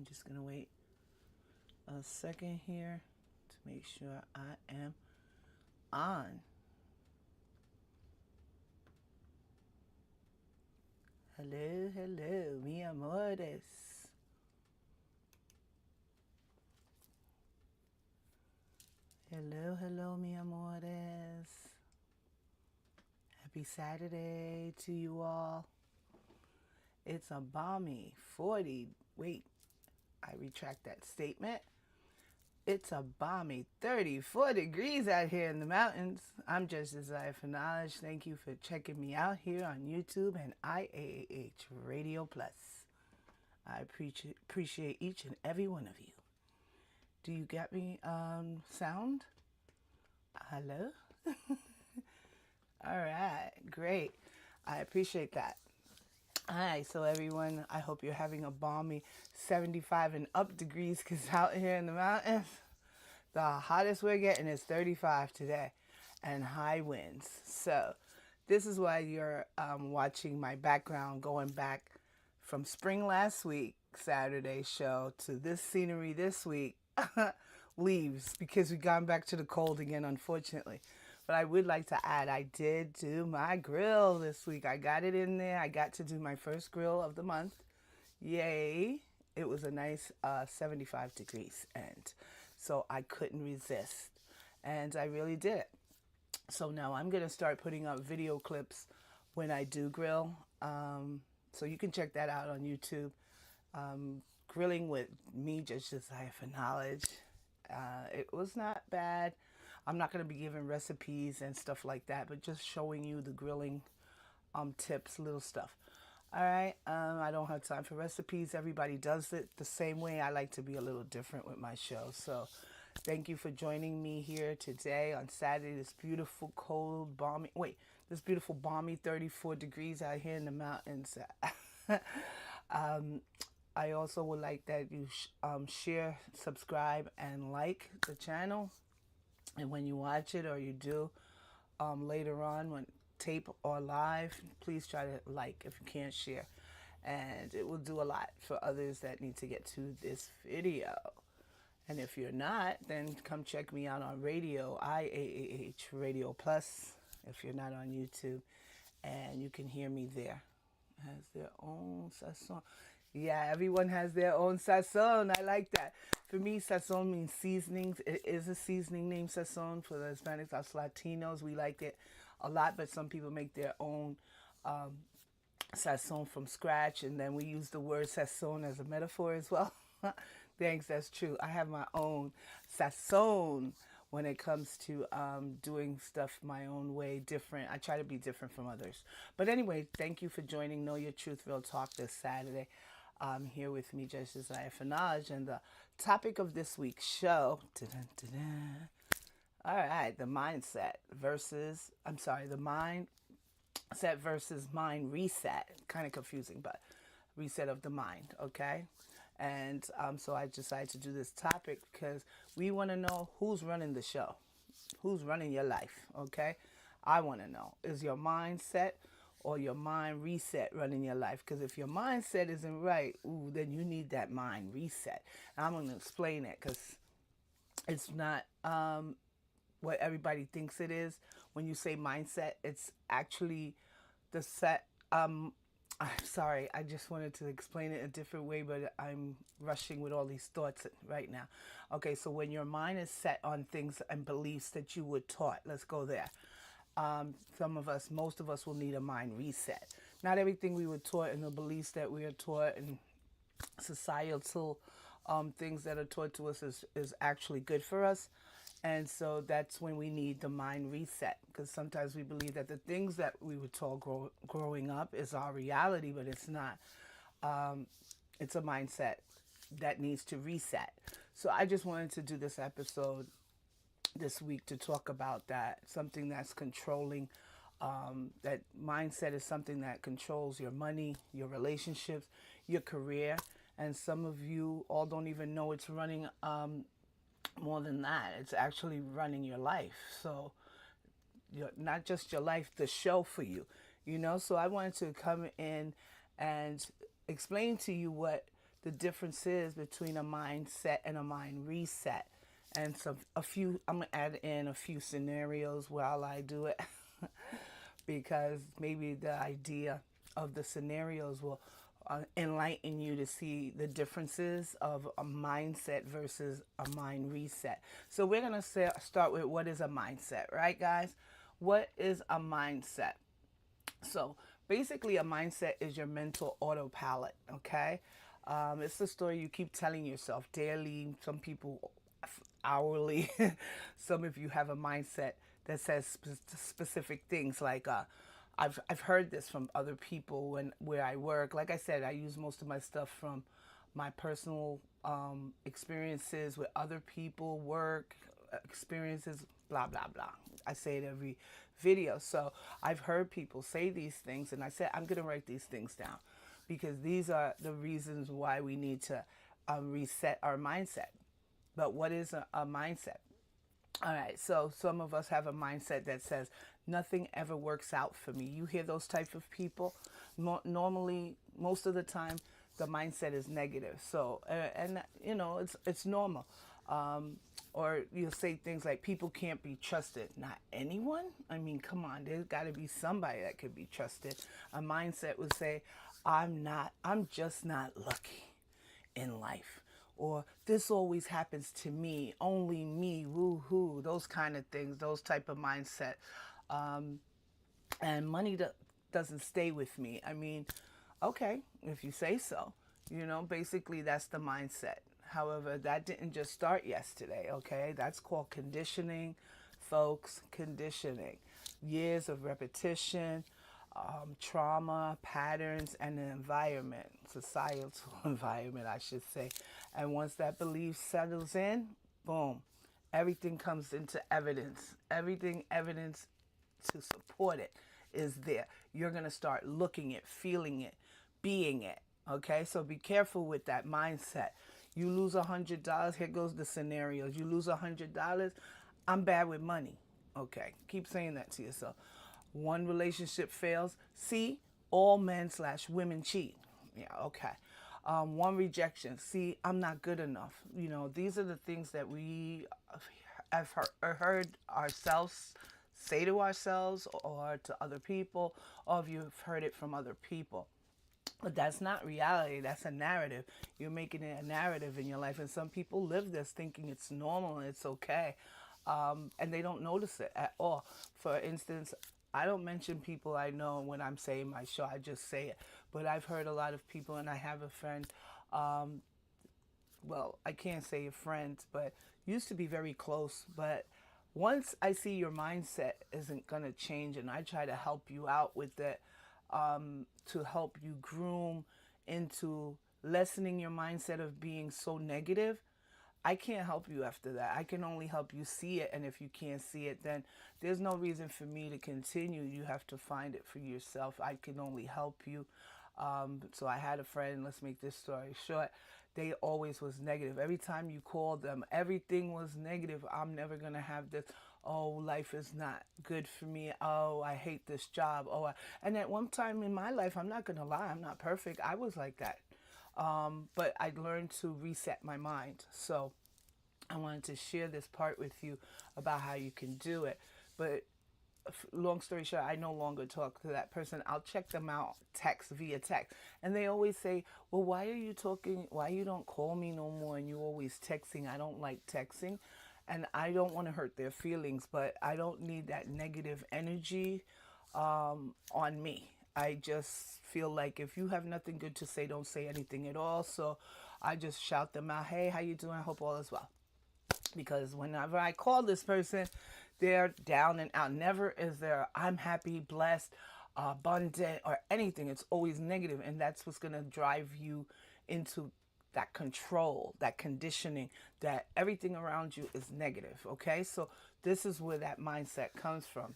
I'm just going to wait a second here to make sure I am on. Hello, hello, mi amores. Hello, hello, mi amores. Happy Saturday to you all. It's a balmy 40. Wait, I retract that statement. It's a balmy 34 degrees out here in the mountains. I'm Judge Desire for Knowledge. Thank you for checking me out here on YouTube and IAH Radio Plus. I appreciate each and every one of you. Do you get me sound? Hello? All right, great. I appreciate that. All right, so everyone, I hope you're having a balmy 75 and up degrees, because out here in the mountains, the hottest we're getting is 35 today and high winds. So this is why you're watching my background going back from spring last week, Saturday show, to this scenery this week, leaves, because we've gone back to the cold again, unfortunately. But I would like to add, I did do my grill this week. I got it in there. I got to do my first grill of the month. Yay. It was a nice 75 degrees. And so I couldn't resist. And I really did it. So now I'm going to start putting up video clips when I do grill. So you can check that out on YouTube. Grilling with me, Judge Desire for Knowledge. It was not bad. I'm not going to be giving recipes and stuff like that, but just showing you the grilling tips, little stuff. All right. I don't have time for recipes. Everybody does it the same way. I like to be a little different with my show. So thank you for joining me here today on Saturday. This beautiful, cold, balmy, this beautiful, balmy 34 degrees out here in the mountains. I also would like that you share, subscribe, and like the channel. And when you watch it, or you do later on, when tape or live, please try to like if you can't share. And it will do a lot for others that need to get to this video. And if you're not, then come check me out on radio, IAH Radio Plus, if you're not on YouTube. And you can hear me there. Has their own sazon. Yeah, everyone has their own sazon. I like that. For me, sazon means seasonings. It is a seasoning name, sazon. For the Hispanics, us Latinos, we like it a lot, but some people make their own sazon from scratch, and then we use the word sazon as a metaphor as well. Thanks, that's true. I have my own sazon when it comes to doing stuff my own way, different. I try to be different from others. But anyway, thank you for joining Know Your Truth Real Talk this Saturday. Here with me, Judge Desire for Knowledge, and the topic of this week's show, all right, the mindset versus mind reset. Kind of confusing, but reset of the mind, okay? And so I decided to do this topic because we want to know who's running the show, who's running your life, okay? I want to know, is your mindset or your mind reset running your life? Because if your mindset isn't right, then you need that mind reset. And I'm going to explain it, because it's not what everybody thinks it is. When you say mindset, it's actually the set. I'm sorry, I just wanted to explain it a different way, but I'm rushing with all these thoughts right now. Okay, so when your mind is set on things and beliefs that you were taught, let's go there. Most of us will need a mind reset. Not everything we were taught and the beliefs that we are taught and societal things that are taught to us is actually good for us. And so that's when we need the mind reset, because sometimes we believe that the things that we were taught growing up is our reality, but it's not. It's a mindset that needs to reset. So I just wanted to do this episode this week to talk about that, something that's controlling. That mindset is something that controls your money, your relationships, your career. And some of you all don't even know it's running more than that. It's actually running your life. So not just your life, the show for you, So I wanted to come in and explain to you what the difference is between a mindset and a mind reset. And so I'm gonna add in a few scenarios while I do it, because maybe the idea of the scenarios will enlighten you to see the differences of a mindset versus a mind reset. So we're going to start with what is a mindset, right, guys? What is a mindset? So basically, a mindset is your mental autopilot, okay? It's the story you keep telling yourself daily, some people hourly. Some of you have a mindset that says specific things like, I've heard this from other people where I work. Like I said, I use most of my stuff from my personal experiences with other people, work experiences, blah blah blah. I say it every video. So I've heard people say these things, and I said I'm gonna write these things down because these are the reasons why we need to reset our mindset. But what is a mindset? All right, so some of us have a mindset that says nothing ever works out for me. You hear those type of people. Normally, most of the time, the mindset is negative. So, and you know, it's normal. Or you'll say things like people can't be trusted. Not anyone. I mean, come on, there's got to be somebody that could be trusted. A mindset would say, I'm just not lucky in life, or this always happens to me, only me, woo-hoo, those kind of things, those type of mindset. And money doesn't stay with me. I mean, okay, if you say so. You know, basically that's the mindset. However, that didn't just start yesterday, okay? That's called conditioning, folks, conditioning. Years of repetition, trauma, patterns, and the environment, societal environment, I should say. And once that belief settles in, boom, everything comes into evidence. Everything evidence to support it is there. You're going to start looking it, feeling it, being it. Okay, so be careful with that mindset. You lose $100, here goes the scenarios. You lose $100, I'm bad with money. Okay, keep saying that to yourself. One relationship fails. See, all men/women cheat. Yeah, okay. One rejection. See, I'm not good enough. You know, these are the things that we have heard ourselves say to ourselves or to other people, or if you've heard it from other people. But that's not reality. That's a narrative. You're making it a narrative in your life. And some people live this thinking it's normal and it's okay. And they don't notice it at all. For instance, I don't mention people I know when I'm saying my show. I just say it. But I've heard a lot of people, and I have a friend, well, I can't say a friend, but used to be very close. But once I see your mindset isn't going to change and I try to help you out with it, to help you groom into lessening your mindset of being so negative, I can't help you after that. I can only help you see it. And if you can't see it, then there's no reason for me to continue. You have to find it for yourself. I can only help you. So I had a friend, let's make this story short. They always was negative. Every time you called them, everything was negative. I'm never going to have this. Oh, life is not good for me. Oh, I hate this job. And at one time in my life, I'm not going to lie, I'm not perfect. I was like that. But I learned to reset my mind. So I wanted to share this part with you about how you can do it. But long story short, I no longer talk to that person. I'll check them out via text. And they always say, well, why are you talking? Why you don't call me no more and you always texting? I don't like texting. And I don't want to hurt their feelings, but I don't need that negative energy on me. I just feel like if you have nothing good to say, don't say anything at all. So I just shout them out, hey, how you doing? I hope all is well. Because whenever I call this person, they're down and out. Never is there, I'm happy, blessed, abundant, or anything. It's always negative, and that's what's going to drive you into that control, that conditioning, that everything around you is negative, okay? So this is where that mindset comes from.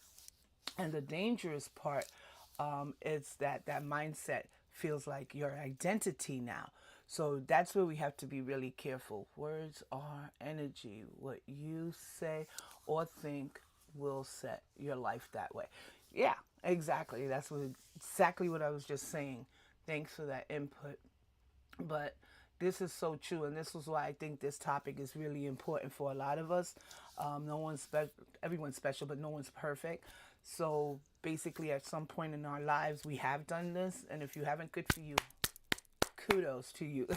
And the dangerous part is that mindset feels like your identity now. So that's where we have to be really careful. Words are energy. What you say or think will set your life that way. Yeah, exactly. That's exactly what I was just saying. Thanks for that input. But this is so true, and this is why I think this topic is really important for a lot of us. No one's everyone's special, but no one's perfect. So basically, at some point in our lives, we have done this, and if you haven't, good for you. Kudos to you.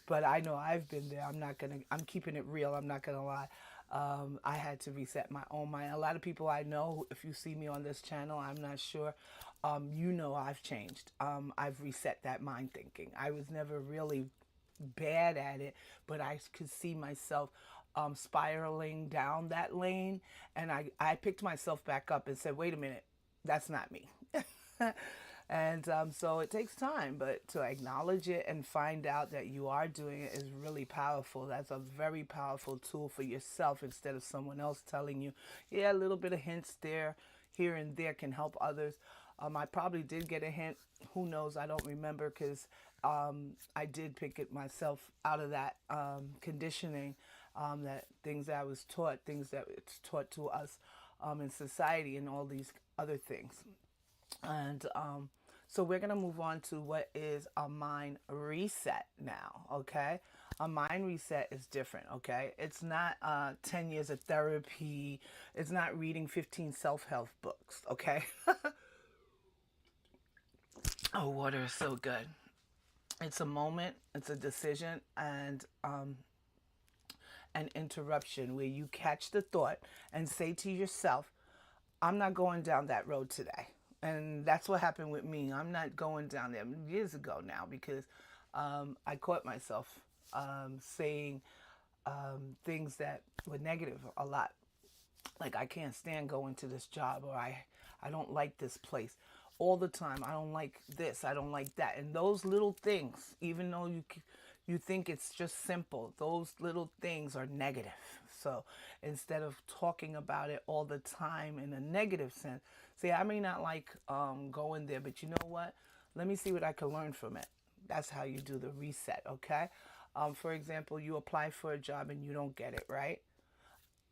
But I know I've been there. I'm keeping it real. I'm not gonna lie. I had to reset my own mind. A lot of people I know, if you see me on this channel, I'm not sure. You know I've changed. I've reset that mind thinking. I was never really bad at it, but I could see myself spiraling down that lane. And I picked myself back up and said, wait a minute, that's not me. And so it takes time, but to acknowledge it and find out that you are doing it is really powerful. That's a very powerful tool for yourself instead of someone else telling you, yeah, a little bit of hints there, here and there can help others. I probably did get a hint. Who knows? I don't remember because I did pick it myself out of that conditioning, that things that I was taught, things that it's taught to us in society and all these other things. And so we're going to move on to what is a mind reset now, okay? A mind reset is different, okay? It's not 10 years of therapy. It's not reading 15 self-help books, okay? Oh, water is so good. It's a moment, it's a decision, and an interruption where you catch the thought and say to yourself, I'm not going down that road today. And that's what happened with me. I'm not going down there years ago now because I caught myself saying things that were negative a lot. Like, I can't stand going to this job, or I don't like this place all the time. I don't like this. I don't like that. And those little things, even though you think it's just simple, those little things are negative. So instead of talking about it all the time in a negative sense, say, I may not like going there, but you know what? Let me see what I can learn from it. That's how you do the reset, okay? For example, you apply for a job and you don't get it, right?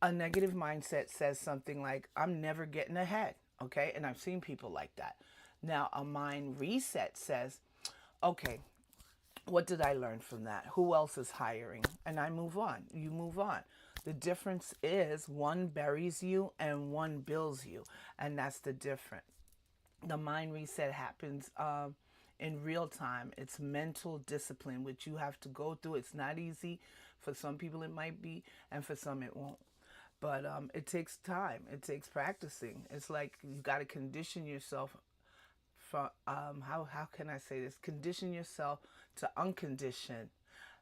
A negative mindset says something like, I'm never getting ahead, okay? And I've seen people like that. Now, a mind reset says, okay, what did I learn from that? Who else is hiring? And I move on. You move on. The difference is one buries you and one builds you. And that's the difference. The mind reset happens in real time. It's mental discipline, which you have to go through. It's not easy. For some people, it might be, and for some, it won't. But it takes time. It takes practicing. It's like you got to condition yourself for, how can I say this? Condition yourself to uncondition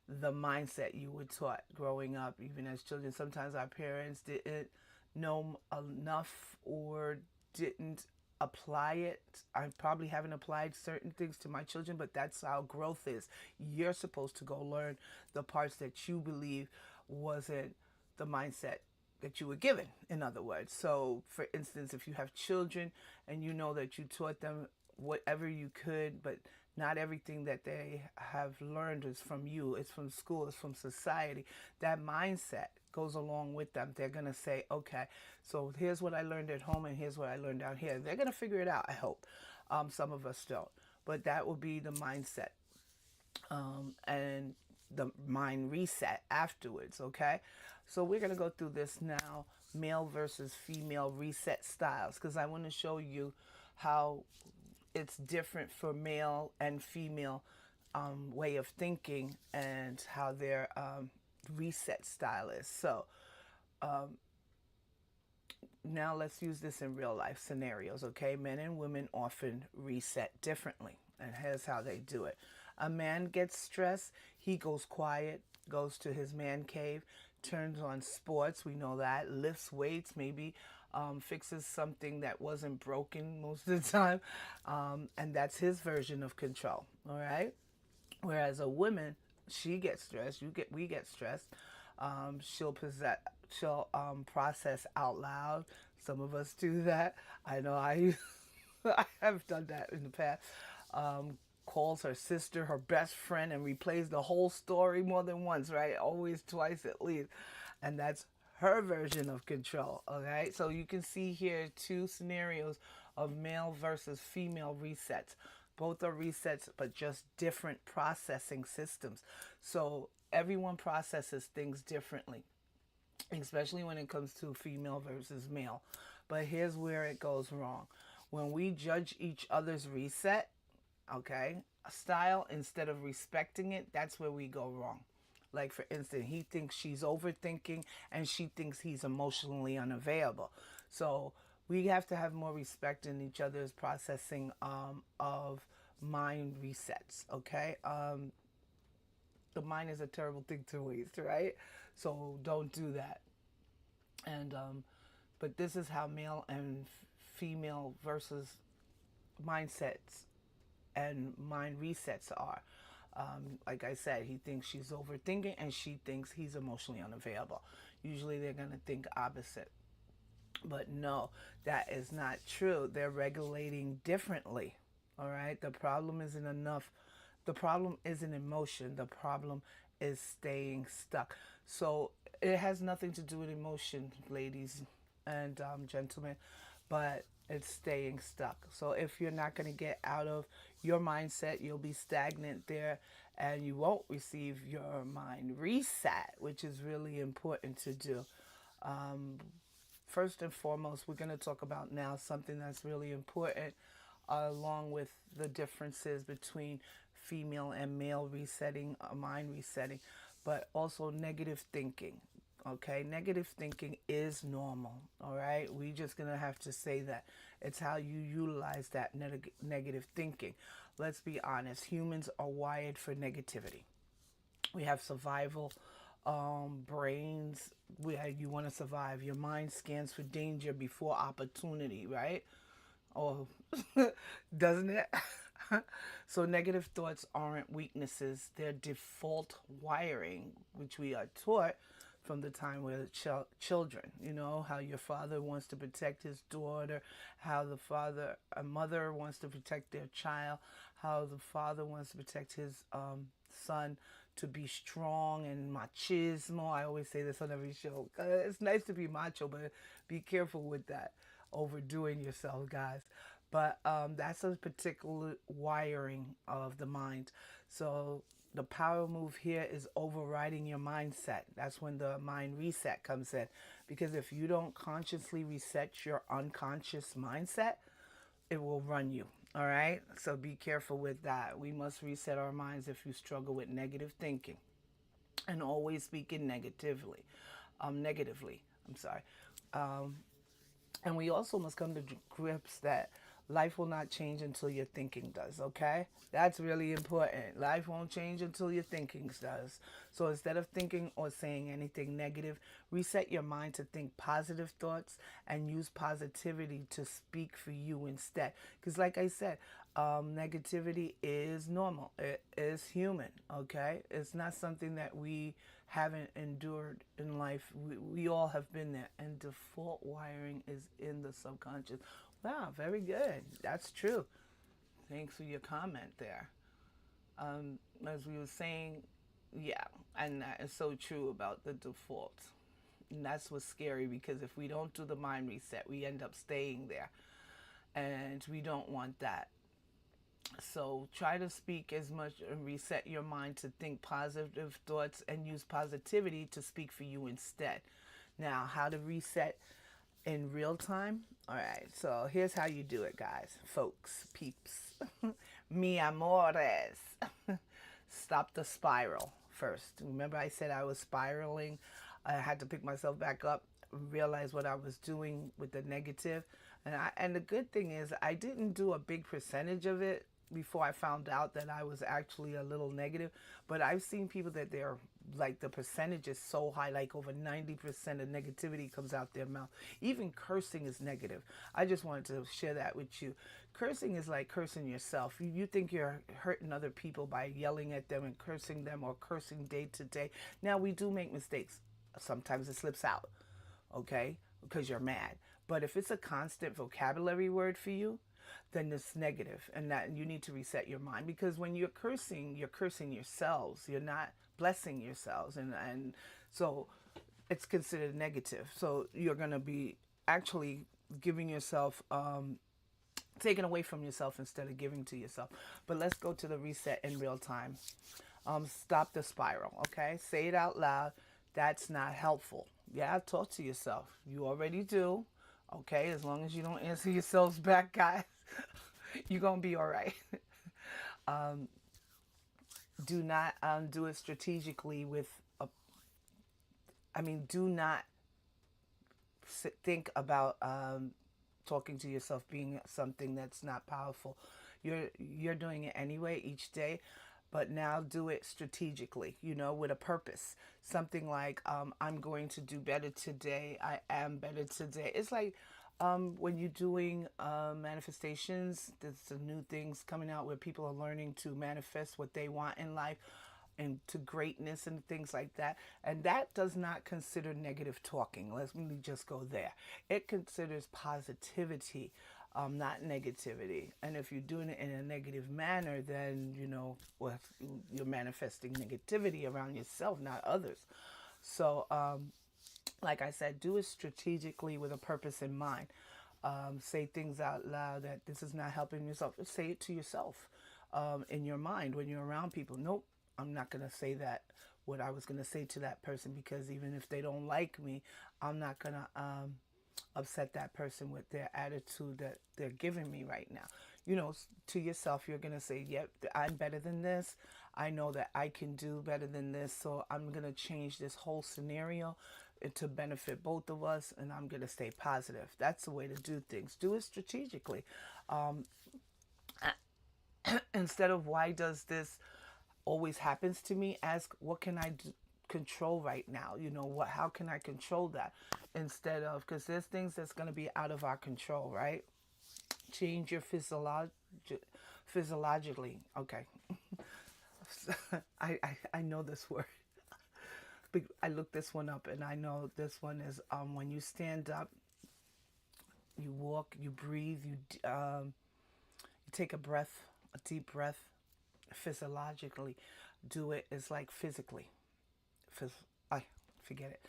the mindset you were taught growing up, even as children. Sometimes our parents didn't know enough or didn't apply it. I probably haven't applied certain things to my children, but that's how growth is. You're supposed to go learn the parts that you believe wasn't the mindset that you were given, in other words. So, for instance, if you have children and you know that you taught them whatever you could, but not everything that they have learned is from you. It's from school. It's from society. That mindset goes along with them. They're going to say, okay, so here's what I learned at home and here's what I learned down here. They're going to figure it out, I hope. Some of us don't. But that will be the mindset. And the mind reset afterwards, okay? So we're going to go through this now, male versus female reset styles, because I want to show you how it's different for male and female way of thinking and how their reset style is. So now let's use this in real life scenarios, okay? Men and women often reset differently, and here's how they do it. A man gets stressed, he goes quiet, goes to his man cave, turns on sports, we know that, lifts weights, maybe fixes something that wasn't broken most of the time, and that's his version of control, all right? Whereas a woman, she gets stressed, we get stressed, she'll process out loud. Some of us do that. I know I I have done that in the past. Calls her sister, her best friend, and replays the whole story more than once, right? Always twice at least. And that's her version of control, okay? So you can see here two scenarios of male versus female resets. Both are resets, but just different processing systems. So everyone processes things differently, especially when it comes to female versus male. But here's where it goes wrong. When we judge each other's reset, okay, style instead of respecting it, that's where we go wrong. Like, for instance, he thinks she's overthinking and she thinks he's emotionally unavailable. So we have to have more respect in each other's processing of mind resets, okay? The mind is a terrible thing to waste, right? So don't do that. And but this is how male and female versus mindsets and mind resets are. Like I said, he thinks she's overthinking and she thinks he's emotionally unavailable. Usually they're going to think opposite. But no, that is not true. They're regulating differently. All right. The problem isn't enough. The problem isn't emotion. The problem is staying stuck. So it has nothing to do with emotion, ladies and gentlemen, but it's staying stuck. So if you're not going to get out of your mindset, you'll be stagnant there and you won't receive your mind reset, which is really important to do. First and foremost, we're going to talk about now something that's really important, along with the differences between female and male resetting, mind resetting, but also negative thinking. Okay, negative thinking is normal. All right, we just gonna have to say that it's how you utilize that negative thinking. Let's be honest, humans are wired for negativity. We have survival brains. You want to survive. Your mind scans for danger before opportunity, right? Oh, doesn't it? So negative thoughts aren't weaknesses, they're default wiring, which we are taught from the time we're children. You know, how your father wants to protect his daughter, how a mother wants to protect their child, how the father wants to protect his son to be strong and machismo. I always say this on every show. It's nice to be macho, but be careful with that, overdoing yourself, guys. But that's a particular wiring of the mind. So the power move here is overriding your mindset. That's when the mind reset comes in. Because if you don't consciously reset your unconscious mindset, it will run you. All right? So be careful with that. We must reset our minds if you struggle with negative thinking and always speaking negatively. I'm sorry. And we also must come to grips that life will not change until your thinking does, okay? That's really important. Life won't change until your thinking does. So instead of thinking or saying anything negative, reset your mind to think positive thoughts and use positivity to speak for you instead. Because like I said, negativity is normal. It is human, okay? It's not something that we haven't endured in life. We all have been there. And default wiring is in the subconscious. Wow, very good. That's true. Thanks for your comment there. As we were saying, yeah, and that is so true about the default. And that's what's scary, because if we don't do the mind reset, we end up staying there. And we don't want that. So try to speak as much and reset your mind to think positive thoughts and use positivity to speak for you instead. Now, how to reset in real time? All right, so here's how you do it, guys, folks, peeps, mi amores. Stop the spiral first. Remember I said I was spiraling? I had to pick myself back up, realize what I was doing with the negative. And the good thing is I didn't do a big percentage of it before I found out that I was actually a little negative. But I've seen people that they're like, the percentage is so high, like over 90% of negativity comes out their mouth. Even cursing is negative. I just wanted to share that with you. Cursing is like cursing yourself. You think you're hurting other people by yelling at them and cursing them, or cursing day to day. Now, we do make mistakes. Sometimes it slips out, okay, because you're mad. But if it's a constant vocabulary word for you, then it's negative, and that you need to reset your mind. Because when you're cursing yourselves. You're not blessing yourselves, and so it's considered negative. So you're going to be actually giving yourself taking away from yourself instead of giving to yourself. But let's go to the reset in real time. Stop the spiral, okay? Say it out loud. That's not helpful. Yeah, talk to yourself. You already do, okay? As long as you don't answer yourselves back, guys, you're going to be all right. Do not do it strategically with, do not think about talking to yourself being something that's not powerful. You're doing it anyway each day, but now do it strategically, with a purpose. Something like, I'm going to do better today. I am better today. It's like when you're doing manifestations, there's some new things coming out where people are learning to manifest what they want in life and to greatness and things like that. And that does not consider negative talking. Let me just go there. It considers positivity, not negativity. And if you're doing it in a negative manner, then, well, you're manifesting negativity around yourself, not others. So, like I said, do it strategically with a purpose in mind. Say things out loud that this is not helping yourself. Say it to yourself in your mind when you're around people. Nope, I'm not going to say that, what I was going to say to that person, because even if they don't like me, I'm not going to upset that person with their attitude that they're giving me right now. To yourself, you're going to say, yep, I'm better than this. I know that I can do better than this. So I'm going to change this whole scenario to benefit both of us, and I'm going to stay positive. That's the way to do things. Do it strategically. Instead of why does this always happens to me, ask what can I do, control right now. How can I control that, instead of, because there's things that's going to be out of our control, right? Change your physiologically. Okay. I know this word. I looked this one up, and I know this one is when you stand up, you walk, you breathe, you take a breath, a deep breath. Physiologically, do it is like physically. I forget it.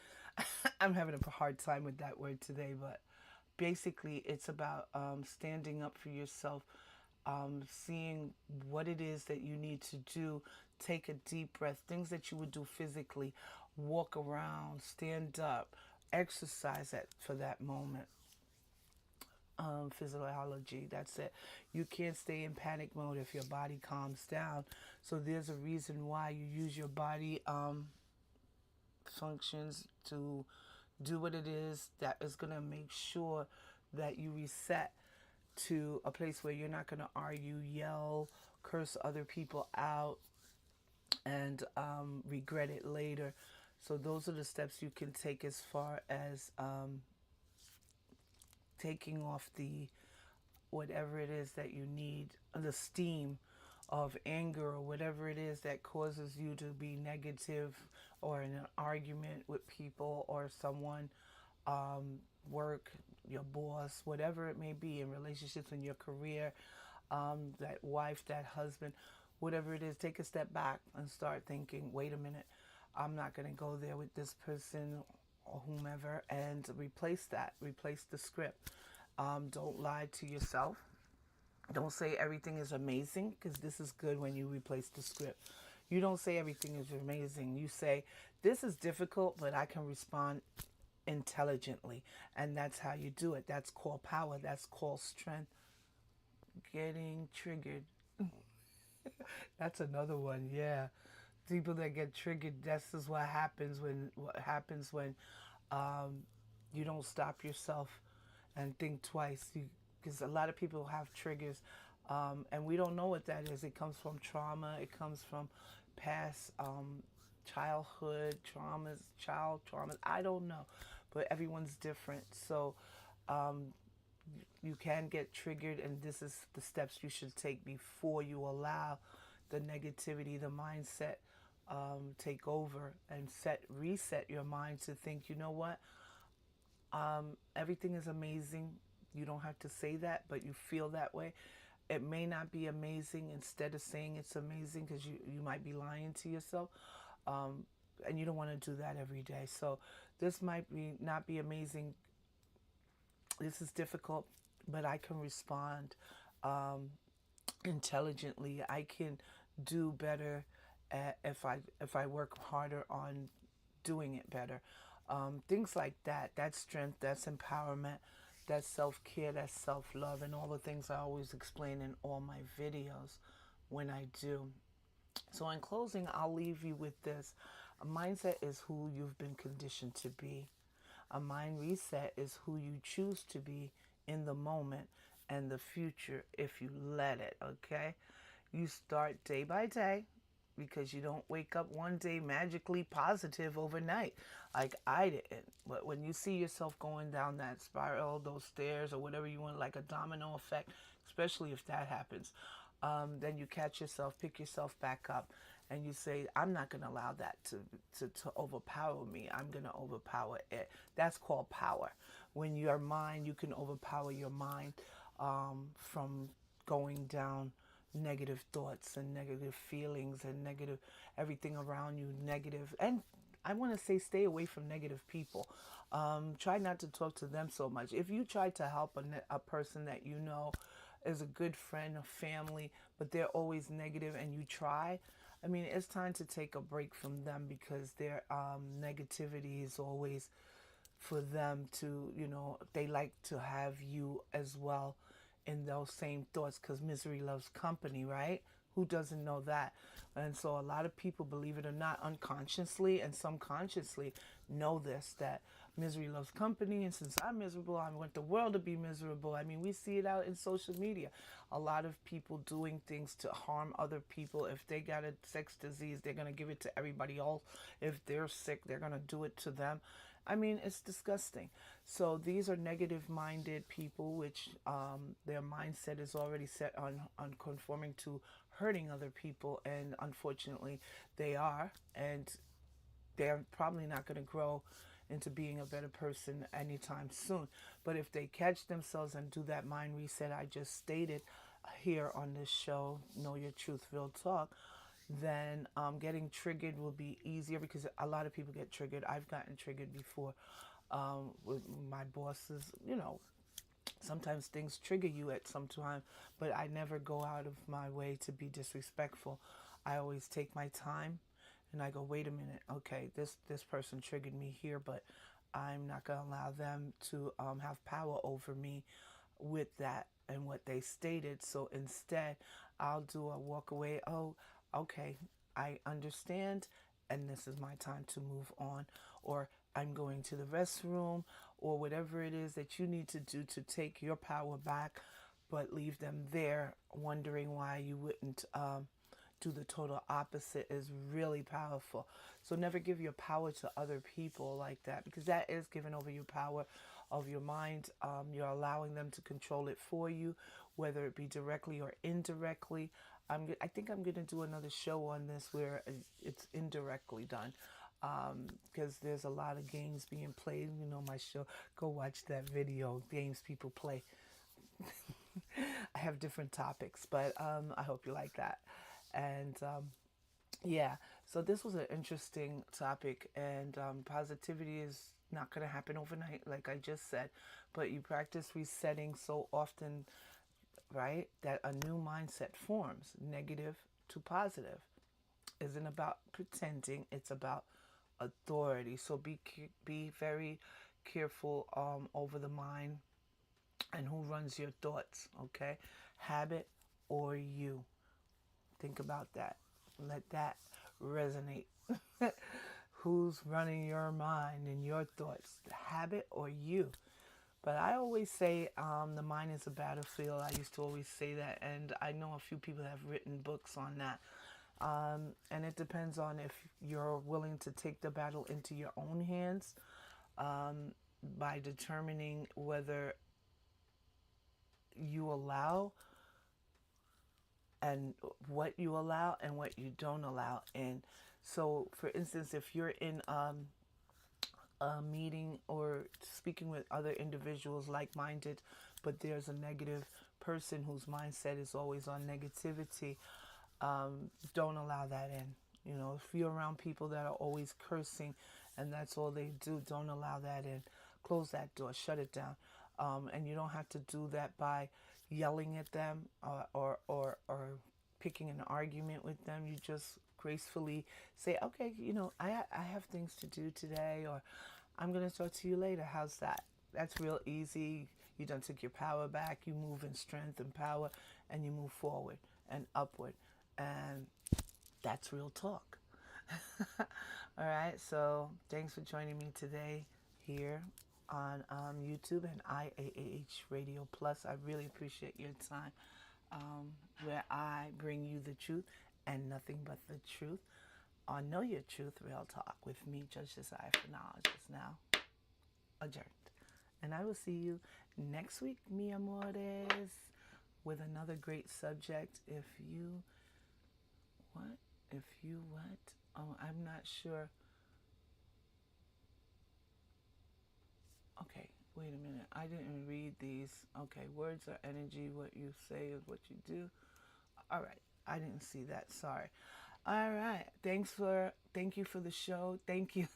I'm having a hard time with that word today, but basically, it's about standing up for yourself, seeing what it is that you need to do. Take a deep breath. Things that you would do physically, walk around, stand up, exercise for that moment. Physiology, that's it. You can't stay in panic mode if your body calms down. So there's a reason why you use your body functions to do what it is that is going to make sure that you reset to a place where you're not going to argue, yell, curse other people out, and regret it later. So those are the steps you can take as far as taking off the whatever it is that you need, the steam of anger or whatever it is that causes you to be negative or in an argument with people or someone, work, your boss, whatever it may be, in relationships, in your career, that wife, that husband, whatever it is. Take a step back and start thinking, wait a minute, I'm not going to go there with this person or whomever, and replace the script. Don't lie to yourself. Don't say everything is amazing, because this is good when you replace the script. You don't say everything is amazing. You say, this is difficult, but I can respond intelligently. And that's how you do it. That's called power. That's called strength. Getting triggered. That's another one, yeah. People that get triggered, this is what happens when you don't stop yourself and think twice. Because a lot of people have triggers, and we don't know what that is. It comes from trauma. It comes from past childhood traumas, child traumas. I don't know, but everyone's different. So you can get triggered, and this is the steps you should take before you allow the negativity, the mindset take over, and reset your mind to think, you know what, everything is amazing. You don't have to say that, but you feel that way. It may not be amazing. Instead of saying it's amazing, because you might be lying to yourself, and you don't want to do that every day. So this might not be amazing. This is difficult. but I can respond um, intelligently. I can do better if I work harder on doing it better. Things like that. That's strength. That's empowerment. That's self care. That's self love, and all the things I always explain in all my videos when I do. So, in closing, I'll leave you with this: a mindset is who you've been conditioned to be. A mind reset is who you choose to be in the moment and the future if you let it, okay? You start day by day because you don't wake up one day magically positive overnight like I didn't. But when you see yourself going down that spiral, those stairs, or whatever you want, like a domino effect, especially if that happens, then you catch yourself, pick yourself back up, and you say, I'm not going to allow that to overpower me. I'm going to overpower it. That's called power. When your mind, you can overpower your mind from going down negative thoughts and negative feelings and negative everything around you negative. And I want to say stay away from negative people. Try not to talk to them so much. If you try to help a person that you know is a good friend or family, but they're always negative and you try, I mean, it's time to take a break from them because their negativity is always for them to, they like to have you as well in those same thoughts because misery loves company, right? Who doesn't know that? And so a lot of people, believe it or not, unconsciously and some consciously know this, that misery loves company. And since I'm miserable, I want the world to be miserable. I mean, we see it out in social media. A lot of people doing things to harm other people. If they got a sex disease, they're going to give it to everybody else. If they're sick, they're going to do it to them. I mean, it's disgusting. So these are negative minded people, which their mindset is already set on conforming to hurting other people. And unfortunately, they are. And they're probably not going to grow into being a better person anytime soon. But if they catch themselves and do that mind reset I just stated here on this show, Know Your Truth, Real Talk, then getting triggered will be easier because a lot of people get triggered. I've gotten triggered before with my bosses. Sometimes things trigger you at some time, but I never go out of my way to be disrespectful. I always take my time and I go, wait a minute, okay, this person triggered me here, but I'm not going to allow them to have power over me with that and what they stated. So instead, I'll do a walk away. Oh, okay, I understand, and this is my time to move on. Or I'm going to the restroom, or whatever it is that you need to do to take your power back, but leave them there wondering why you wouldn't do the total opposite is really powerful. So never give your power to other people like that because that is giving over your power of your mind. You're allowing them to control it for you, whether it be directly or indirectly. I think I'm going to do another show on this where it's indirectly done because there's a lot of games being played. My show. Go watch that video. Games people play. I have different topics, but I hope you like that. And yeah, so this was an interesting topic, and positivity is not going to happen overnight, like I just said, but you practice resetting so often, right, that a new mindset forms, negative to positive. Isn't about pretending, it's about authority. So be very careful over the mind and who runs your thoughts, okay? Habit or you. Think about that. Let that resonate. Who's running your mind and your thoughts, the habit or you? But I always say the mind is a battlefield. I used to always say that, and I know a few people have written books on that. And it depends on if you're willing to take the battle into your own hands by determining whether you allow and what you allow and what you don't allow. And so, for instance, if you're in a meeting or speaking with other individuals like-minded, but there's a negative person whose mindset is always on negativity, don't allow that in. If you're around people that are always cursing and that's all they do, don't allow that in. Close that door, shut it down. And you don't have to do that by yelling at them or picking an argument with them. You just gracefully say, okay, I have things to do today, or I'm going to talk to you later. How's that? That's real easy. You don't take your power back. You move in strength and power, and you move forward and upward. And that's real talk. All right. So thanks for joining me today here on YouTube and IAAH Radio Plus. I really appreciate your time, where I bring you the truth and nothing but the truth. On Know Your Truth, Real Talk with me, Judge Desire for Knowledge, is now adjourned. And I will see you next week, mi amores, with another great subject. If you what? Oh, I'm not sure. Okay, wait a minute. I didn't read these. Okay, words are energy. What you say is what you do. All right, I didn't see that. Sorry. All right. Thank you for the show. Thank you.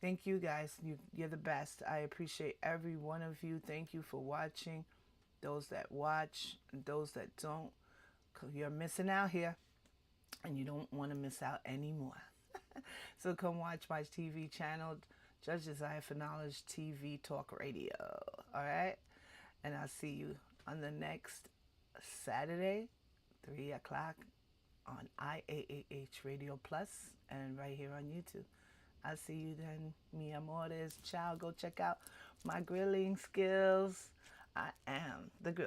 Thank you guys. You're the best. I appreciate every one of you. Thank you for watching. Those that watch and those that don't, 'cause you're missing out here and you don't want to miss out anymore. So come watch my TV channel, Judge Desire for Knowledge TV Talk Radio. All right? And I'll see you on the next Saturday, 3 o'clock on IAAH Radio Plus and right here on YouTube. I'll see you then, mi amores. Ciao. Go check out my grilling skills. I am the grill.